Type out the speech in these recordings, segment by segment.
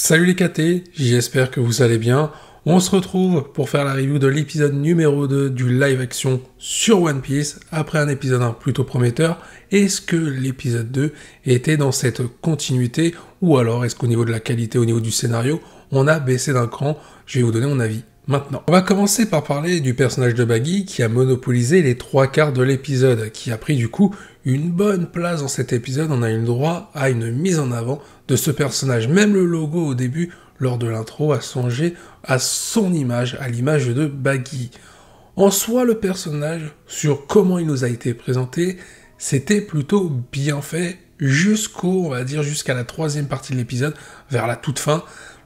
Salut les KT, j'espère que vous allez bien. On se retrouve pour faire la review de l'épisode numéro 2 du live action sur One Piece, après un épisode 1 plutôt prometteur. Est-ce que l'épisode 2 était dans cette continuité, ou alors est-ce qu'au niveau de la qualité, au niveau du scénario, on a baissé d'un cran? Je vais vous donner mon avis maintenant. On va commencer par parler du personnage de Baggy qui a monopolisé les 3/4 de l'épisode, qui a pris du coup une bonne place dans cet épisode. On a eu le droit à une mise en avant de ce personnage. Même le logo au début, lors de l'intro, a songé à son image, à l'image de Baggy. En soi, le personnage, sur comment il nous a été présenté, c'était plutôt bien fait on va dire, jusqu'à la 3e partie de l'épisode, vers la toute fin,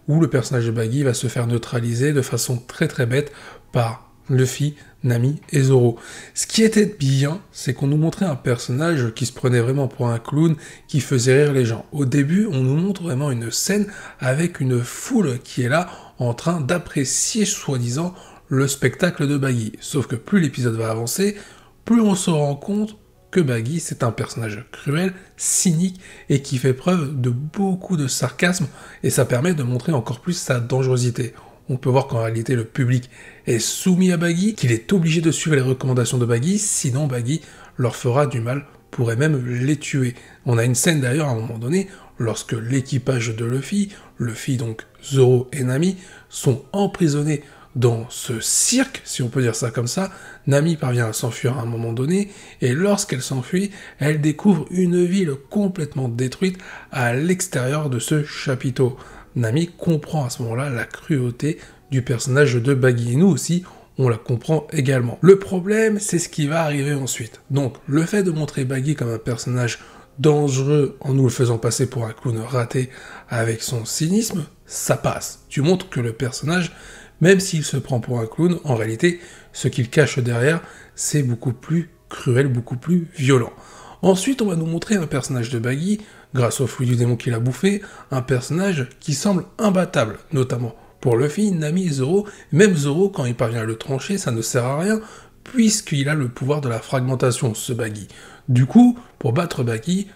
où le personnage de Baggy va se faire neutraliser de façon très très bête par Luffy, Nami et Zoro. Ce qui était bien, c'est qu'on nous montrait un personnage qui se prenait vraiment pour un clown, qui faisait rire les gens. Au début, on nous montre vraiment une scène avec une foule qui est là en train d'apprécier soi-disant le spectacle de Baggy. Sauf que plus l'épisode va avancer, plus on se rend compte que Baggy, c'est un personnage cruel, cynique, et qui fait preuve de beaucoup de sarcasme, et ça permet de montrer encore plus sa dangerosité. On peut voir qu'en réalité, le public est soumis à Baggy, qu'il est obligé de suivre les recommandations de Baggy, sinon Baggy leur fera du mal, pourrait même les tuer. On a une scène d'ailleurs à un moment donné, lorsque l'équipage de Luffy donc Zoro et Nami, sont emprisonnés dans ce cirque, si on peut dire ça comme ça. Nami parvient à s'enfuir à un moment donné, et lorsqu'elle s'enfuit, elle découvre une ville complètement détruite à l'extérieur de ce chapiteau. Nami comprend à ce moment-là la cruauté du personnage de Baggy, et nous aussi, on la comprend également. Le problème, c'est ce qui va arriver ensuite. Donc, le fait de montrer Baggy comme un personnage dangereux en nous le faisant passer pour un clown raté avec son cynisme, ça passe. Tu montres que le personnage, même s'il se prend pour un clown, en réalité, ce qu'il cache derrière, c'est beaucoup plus cruel, beaucoup plus violent. Ensuite, on va nous montrer un personnage de Baggy, grâce au fruit du démon qu'il a bouffé, un personnage qui semble imbattable, notamment pour Luffy, Nami et Zoro. Même Zoro, quand il parvient à le trancher, ça ne sert à rien, puisqu'il a le pouvoir de la fragmentation, ce Baggy. Du coup, pour battre Baggy,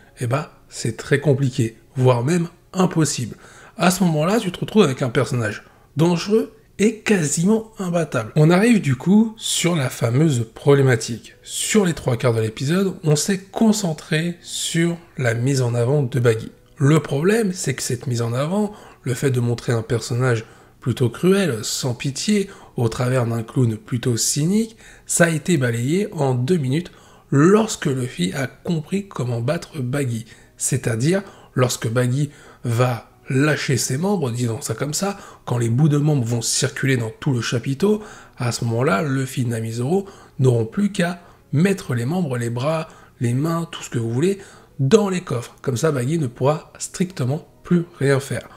c'est très compliqué, voire même impossible. À ce moment-là, tu te retrouves avec un personnage dangereux et quasiment imbattable. On arrive du coup sur la fameuse problématique. Sur les 3/4 de l'épisode, on s'est concentré sur la mise en avant de Baggy. Le problème, c'est que cette mise en avant, le fait de montrer un personnage plutôt cruel, sans pitié, au travers d'un clown plutôt cynique, ça a été balayé en 2 minutes lorsque Luffy a compris comment battre Baggy. C'est-à-dire, lorsque Baggy va lâcher ses membres, disons ça comme ça, quand les bouts de membres vont circuler dans tout le chapiteau, à ce moment-là, Luffy, Nami, Zoro n'auront plus qu'à mettre les membres, les bras, les mains, tout ce que vous voulez, dans les coffres. Comme ça, Baggy ne pourra strictement plus rien faire.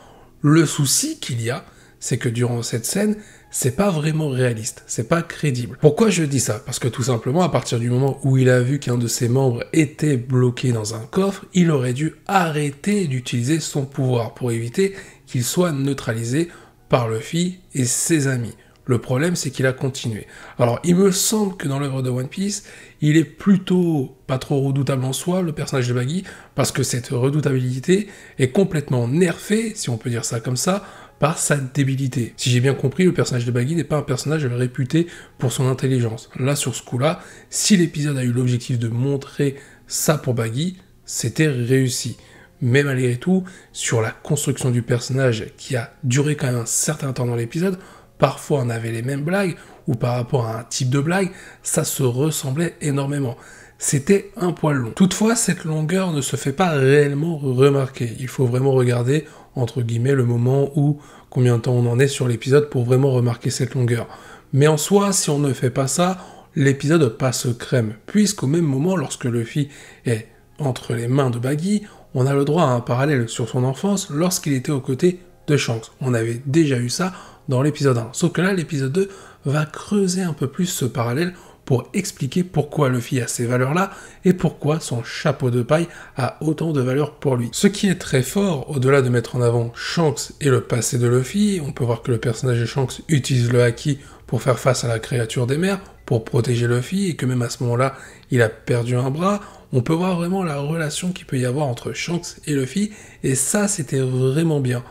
Le souci qu'il y a, c'est que durant cette scène, c'est pas vraiment réaliste, c'est pas crédible. Pourquoi je dis ça? Parce que tout simplement, à partir du moment où il a vu qu'un de ses membres était bloqué dans un coffre, il aurait dû arrêter d'utiliser son pouvoir pour éviter qu'il soit neutralisé par Luffy et ses amis. Le problème, c'est qu'il a continué. Alors, il me semble que dans l'œuvre de One Piece, il est plutôt pas trop redoutable en soi, le personnage de Baggy, parce que cette redoutabilité est complètement nerfée, si on peut dire ça comme ça, par sa débilité. Si j'ai bien compris, le personnage de Baggy n'est pas un personnage réputé pour son intelligence. Là, sur ce coup-là, si l'épisode a eu l'objectif de montrer ça pour Baggy, c'était réussi. Mais malgré tout, sur la construction du personnage, qui a duré quand même un certain temps dans l'épisode, parfois on avait les mêmes blagues, ou par rapport à un type de blague, ça se ressemblait énormément. C'était un poil long. Toutefois, cette longueur ne se fait pas réellement remarquer. Il faut vraiment regarder, entre guillemets, le moment où, combien de temps on en est sur l'épisode pour vraiment remarquer cette longueur. Mais en soi, si on ne fait pas ça, l'épisode passe crème, puisqu'au même moment, lorsque Luffy est entre les mains de Baggy, on a le droit à un parallèle sur son enfance lorsqu'il était aux côtés de Shanks. On avait déjà eu ça dans l'épisode 1. Sauf que là, l'épisode 2 va creuser un peu plus ce parallèle pour expliquer pourquoi Luffy a ces valeurs-là et pourquoi son chapeau de paille a autant de valeur pour lui. Ce qui est très fort, au-delà de mettre en avant Shanks et le passé de Luffy, on peut voir que le personnage de Shanks utilise le haki pour faire face à la créature des mers, pour protéger Luffy, et que même à ce moment-là, il a perdu un bras. On peut voir vraiment la relation qu'il peut y avoir entre Shanks et Luffy, et ça, c'était vraiment bien.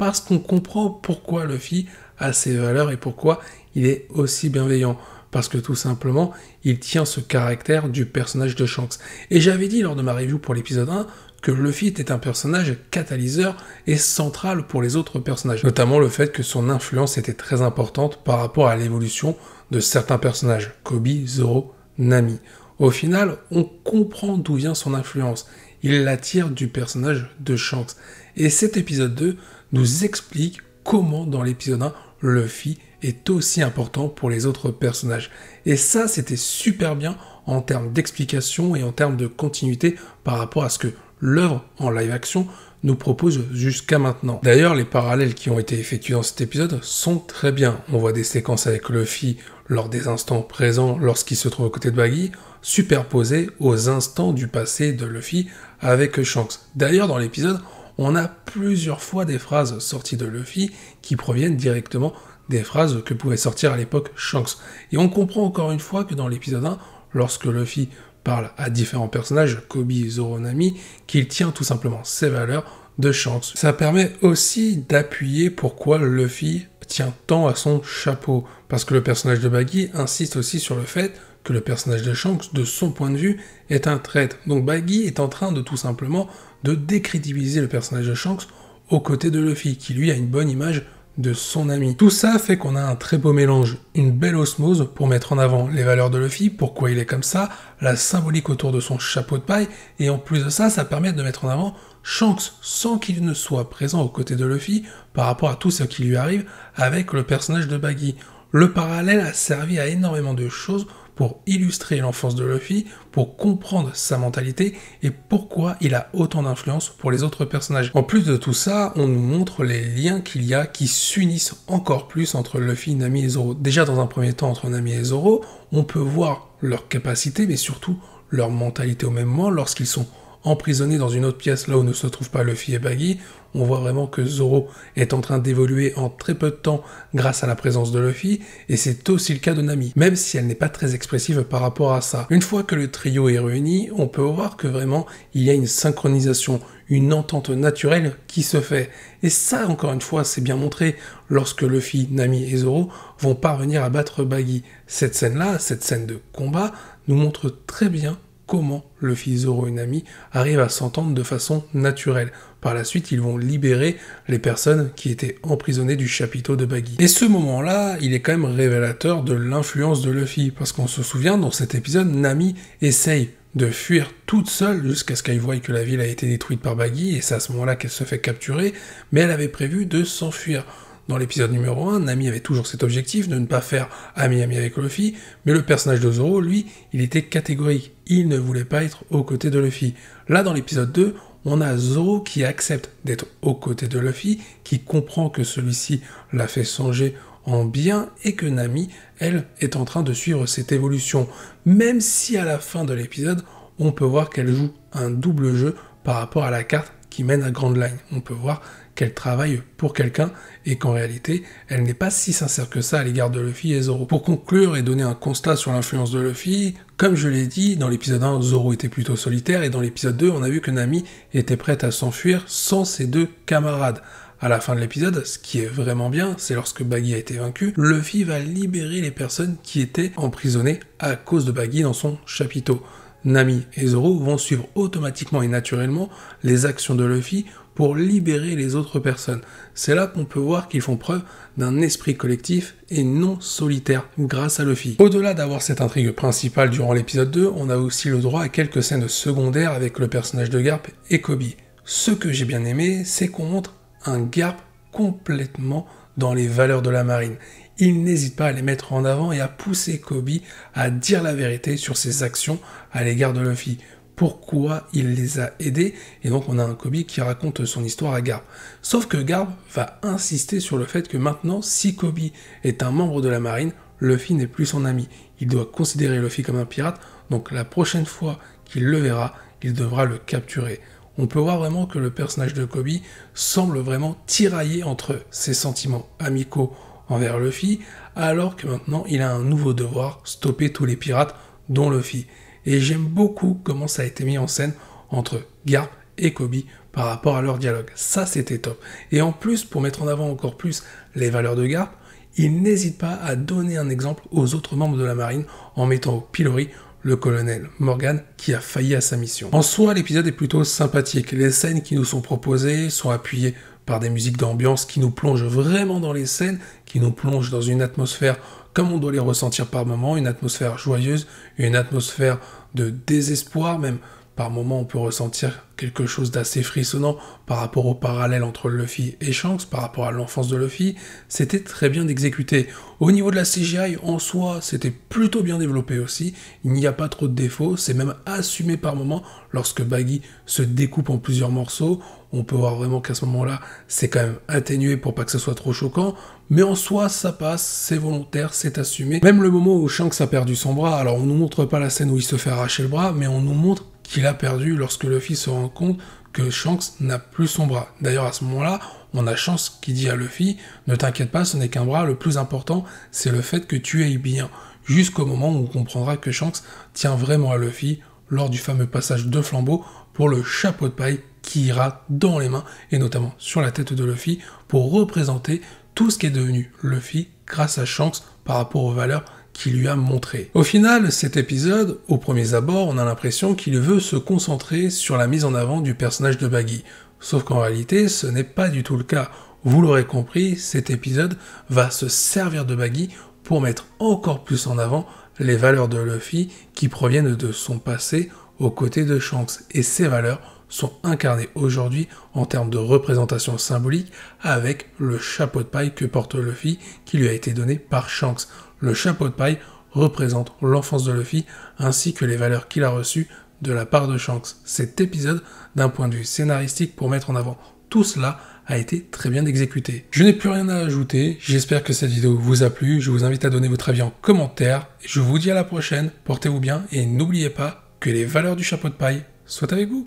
parce qu'on comprend pourquoi Luffy a ses valeurs et pourquoi il est aussi bienveillant. Parce que tout simplement, il tient ce caractère du personnage de Shanks. Et j'avais dit lors de ma review pour l'épisode 1 que Luffy était un personnage catalyseur et central pour les autres personnages. Notamment le fait que son influence était très importante par rapport à l'évolution de certains personnages, Kobe, Zoro, Nami. Au final, on comprend d'où vient son influence. Il l'attire du personnage de Shanks. Et cet épisode 2 nous explique comment dans l'épisode 1, Luffy est aussi important pour les autres personnages. Et ça, c'était super bien en termes d'explication et en termes de continuité par rapport à ce que l'œuvre en live action nous propose jusqu'à maintenant. D'ailleurs, les parallèles qui ont été effectués dans cet épisode sont très bien. On voit des séquences avec Luffy lors des instants présents lorsqu'il se trouve aux côtés de Baggy, superposées aux instants du passé de Luffy avec Shanks. D'ailleurs, dans l'épisode, on a plusieurs fois des phrases sorties de Luffy qui proviennent directement des phrases que pouvait sortir à l'époque Shanks. Et on comprend encore une fois que dans l'épisode 1, lorsque Luffy parle à différents personnages, Kobe, Zoro, Nami, qu'il tient tout simplement ses valeurs de Shanks. Ça permet aussi d'appuyer pourquoi Luffy tient tant à son chapeau, parce que le personnage de Baggy insiste aussi sur le fait que le personnage de Shanks, de son point de vue, est un traître. Donc Baggy est en train de tout simplement de décrédibiliser le personnage de Shanks aux côtés de Luffy, qui lui a une bonne image de son ami. Tout ça fait qu'on a un très beau mélange, une belle osmose pour mettre en avant les valeurs de Luffy, pourquoi il est comme ça, la symbolique autour de son chapeau de paille, et en plus de ça, ça permet de mettre en avant Shanks sans qu'il ne soit présent aux côtés de Luffy par rapport à tout ce qui lui arrive avec le personnage de Baggy. Le parallèle a servi à énormément de choses pour illustrer l'enfance de Luffy, pour comprendre sa mentalité et pourquoi il a autant d'influence pour les autres personnages. En plus de tout ça, on nous montre les liens qu'il y a qui s'unissent encore plus entre Luffy, Nami et Zoro. Déjà dans un premier temps entre Nami et Zoro, on peut voir leur capacité mais surtout leur mentalité au même moment lorsqu'ils sont emprisonnés dans une autre pièce là où ne se trouvent pas Luffy et Baggy. On voit vraiment que Zoro est en train d'évoluer en très peu de temps grâce à la présence de Luffy, et c'est aussi le cas de Nami, même si elle n'est pas très expressive par rapport à ça. Une fois que le trio est réuni, on peut voir que vraiment il y a une synchronisation, une entente naturelle qui se fait. Et ça, encore une fois, c'est bien montré lorsque Luffy, Nami et Zoro vont parvenir à battre Baggy. Cette scène-là, cette scène de combat, nous montre très bien comment Luffy, Zoro et Nami arrivent à s'entendre de façon naturelle. Par la suite, ils vont libérer les personnes qui étaient emprisonnées du chapiteau de Baggy. Et ce moment-là, il est quand même révélateur de l'influence de Luffy, parce qu'on se souvient, dans cet épisode, Nami essaye de fuir toute seule jusqu'à ce qu'elle voie que la ville a été détruite par Baggy, et c'est à ce moment-là qu'elle se fait capturer, mais elle avait prévu de s'enfuir. Dans l'épisode numéro 1, Nami avait toujours cet objectif de ne pas faire ami-ami avec Luffy, mais le personnage de Zoro, lui, il était catégorique. Il ne voulait pas être aux côtés de Luffy. Là, dans l'épisode 2, on a Zoro qui accepte d'être aux côtés de Luffy, qui comprend que celui-ci l'a fait changer en bien et que Nami, elle, est en train de suivre cette évolution. Même si à la fin de l'épisode, on peut voir qu'elle joue un double jeu par rapport à la carte qui mène à Grand Line. On peut voir qu'elle travaille pour quelqu'un et qu'en réalité, elle n'est pas si sincère que ça à l'égard de Luffy et Zoro. Pour conclure et donner un constat sur l'influence de Luffy, comme je l'ai dit, dans l'épisode 1, Zoro était plutôt solitaire et dans l'épisode 2, on a vu que Nami était prête à s'enfuir sans ses deux camarades. À la fin de l'épisode, ce qui est vraiment bien, c'est lorsque Baggy a été vaincu, Luffy va libérer les personnes qui étaient emprisonnées à cause de Baggy dans son chapiteau. Nami et Zoro vont suivre automatiquement et naturellement les actions de Luffy pour libérer les autres personnes. C'est là qu'on peut voir qu'ils font preuve d'un esprit collectif et non solitaire grâce à Luffy. Au-delà d'avoir cette intrigue principale durant l'épisode 2, on a aussi le droit à quelques scènes secondaires avec le personnage de Garp et Kobe. Ce que j'ai bien aimé, c'est qu'on montre un Garp complètement dans les valeurs de la marine. Il n'hésite pas à les mettre en avant et à pousser Kobe à dire la vérité sur ses actions à l'égard de Luffy. Pourquoi il les a aidés, et donc on a un Kobe qui raconte son histoire à Garp. Sauf que Garp va insister sur le fait que maintenant, si Kobe est un membre de la marine, Luffy n'est plus son ami. Il doit considérer Luffy comme un pirate, donc la prochaine fois qu'il le verra, il devra le capturer. On peut voir vraiment que le personnage de Kobe semble vraiment tiraillé entre ses sentiments amicaux envers Luffy, alors que maintenant il a un nouveau devoir, stopper tous les pirates, dont Luffy. Et j'aime beaucoup comment ça a été mis en scène entre Garp et Kobe par rapport à leur dialogue. Ça, c'était top. Et en plus, pour mettre en avant encore plus les valeurs de Garp, il n'hésite pas à donner un exemple aux autres membres de la marine en mettant au pilori le colonel Morgan qui a failli à sa mission. En soi, l'épisode est plutôt sympathique. Les scènes qui nous sont proposées sont appuyées par des musiques d'ambiance qui nous plongent vraiment dans les scènes, qui nous plongent dans une atmosphère comme on doit les ressentir par moments, une atmosphère joyeuse, une atmosphère de désespoir, même par moments on peut ressentir quelque chose d'assez frissonnant par rapport au parallèle entre Luffy et Shanks, par rapport à l'enfance de Luffy. C'était très bien exécuté. Au niveau de la CGI, en soi, c'était plutôt bien développé aussi. Il n'y a pas trop de défauts, c'est même assumé par moments lorsque Baggy se découpe en plusieurs morceaux. On peut voir vraiment qu'à ce moment-là, c'est quand même atténué pour pas que ce soit trop choquant. Mais en soi, ça passe, c'est volontaire, c'est assumé. Même le moment où Shanks a perdu son bras, alors on nous montre pas la scène où il se fait arracher le bras, mais on nous montre qu'il a perdu lorsque Luffy se rend compte que Shanks n'a plus son bras. D'ailleurs, à ce moment-là, on a Shanks qui dit à Luffy « Ne t'inquiète pas, ce n'est qu'un bras, le plus important, c'est le fait que tu ailles bien. » Jusqu'au moment où on comprendra que Shanks tient vraiment à Luffy lors du fameux passage de flambeau pour le chapeau de paille qui ira dans les mains, et notamment sur la tête de Luffy, pour représenter tout ce qui est devenu Luffy grâce à Shanks par rapport aux valeurs qu'il lui a montré. Au final, cet épisode, au premier abord, on a l'impression qu'il veut se concentrer sur la mise en avant du personnage de Baggy. Sauf qu'en réalité, ce n'est pas du tout le cas. Vous l'aurez compris, cet épisode va se servir de Baggy pour mettre encore plus en avant les valeurs de Luffy qui proviennent de son passé aux côtés de Shanks. Et ces valeurs sont incarnées aujourd'hui en termes de représentation symbolique avec le chapeau de paille que porte Luffy qui lui a été donné par Shanks. Le chapeau de paille représente l'enfance de Luffy ainsi que les valeurs qu'il a reçues de la part de Shanks. Cet épisode, d'un point de vue scénaristique pour mettre en avant tout cela, a été très bien exécuté. Je n'ai plus rien à ajouter, j'espère que cette vidéo vous a plu, je vous invite à donner votre avis en commentaire, je vous dis à la prochaine, portez-vous bien et n'oubliez pas que les valeurs du chapeau de paille soient avec vous.